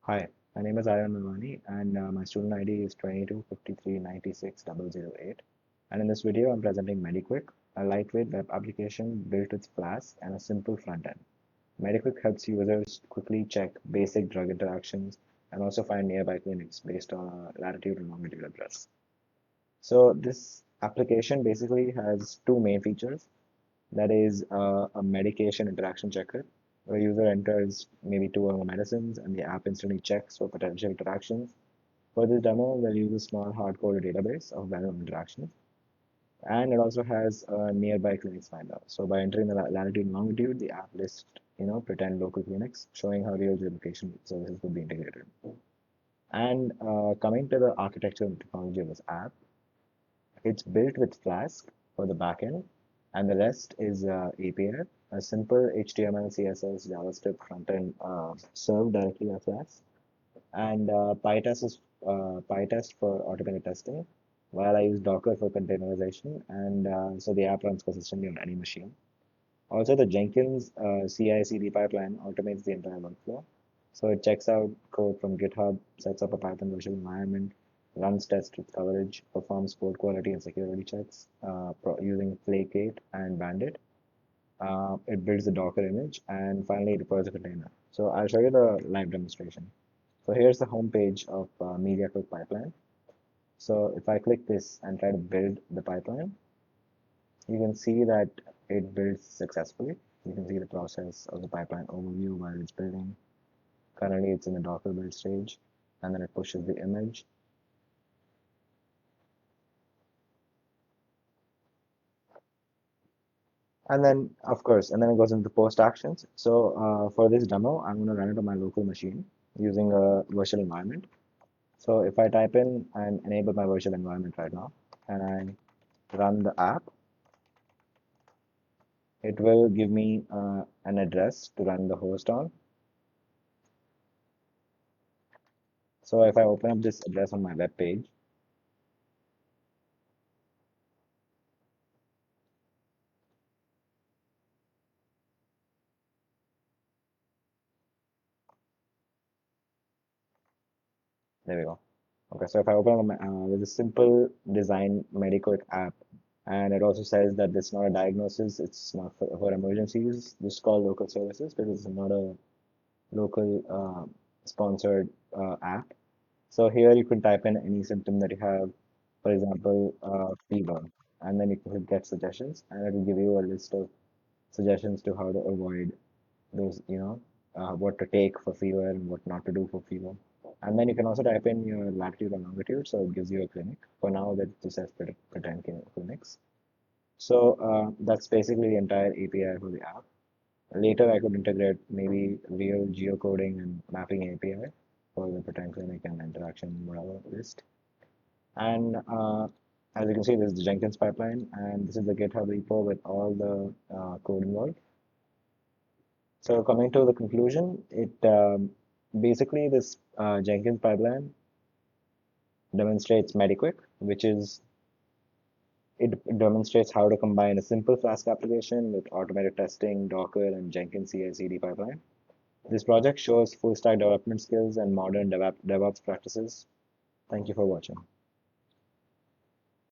Hi, my name is Aryan Malwani and my student ID is 2253960008. And in this video, I'm presenting MediQuick, a lightweight web application built with Flask and a simple front end. MediQuick helps users quickly check basic drug interactions and also find nearby clinics based on a latitude and longitude address. So this application basically has two main features. That is a medication interaction checker, where user enters maybe two or more medicines and the app instantly checks for potential interactions. For this demo, we'll use a small hard-coded database of well-known interactions. And it also has a nearby clinics finder. So by entering the latitude and longitude, the app lists, pretend local clinics, showing how real geolocation services could be integrated. And coming to the architecture and technology of this app, it's built with Flask for the backend, and the rest is API, a simple HTML, CSS, JavaScript frontend served directly by Flask, and PyTest for automated testing, while I use Docker for containerization, and so the app runs consistently on any machine. Also, the Jenkins CI/CD pipeline automates the entire workflow. So it checks out code from GitHub, sets up a Python virtual environment, runs tests with coverage, performs code quality and security checks using Flake8 and Bandit. It builds the Docker image, and finally it deploys a container. So I'll show you the live demonstration. So here's the home page of MediaQuick pipeline. So if I click this and try to build the pipeline, you can see that it builds successfully. You can see the process of the pipeline overview while it's building. Currently, it's in the Docker build stage, and then it pushes the image. And then, of course, and then it goes into post actions. So for this demo, I'm going to run it on my local machine using a virtual environment. So if I type in and enable my virtual environment right now, and I run the app, it will give me an address to run the host on. So if I open up this address on my web page, there we go. Okay, so if I open up with a simple design MediQuick app, and it also says that it's not a diagnosis, it's not for emergencies. This is called local services because it's not a local sponsored app. So here you can type in any symptom that you have, for example, fever, and then you can get suggestions, and it will give you a list of suggestions to how to avoid those, what to take for fever and what not to do for fever. And then you can also type in your latitude and longitude, so it gives you a clinic. For now, that just says pretend clinics. So that's basically the entire API for the app. Later, I could integrate maybe real geocoding and mapping API for the pretend clinic and interaction, whatever list. And as you can see, this is the Jenkins pipeline, and this is the GitHub repo with all the code involved. So coming to the conclusion, it basically this Jenkins pipeline demonstrates MediQuick, which is it demonstrates how to combine a simple Flask application with automated testing, Docker, and Jenkins CI/CD pipeline. This project shows full stack development skills and modern DevOps practices. Thank you for watching.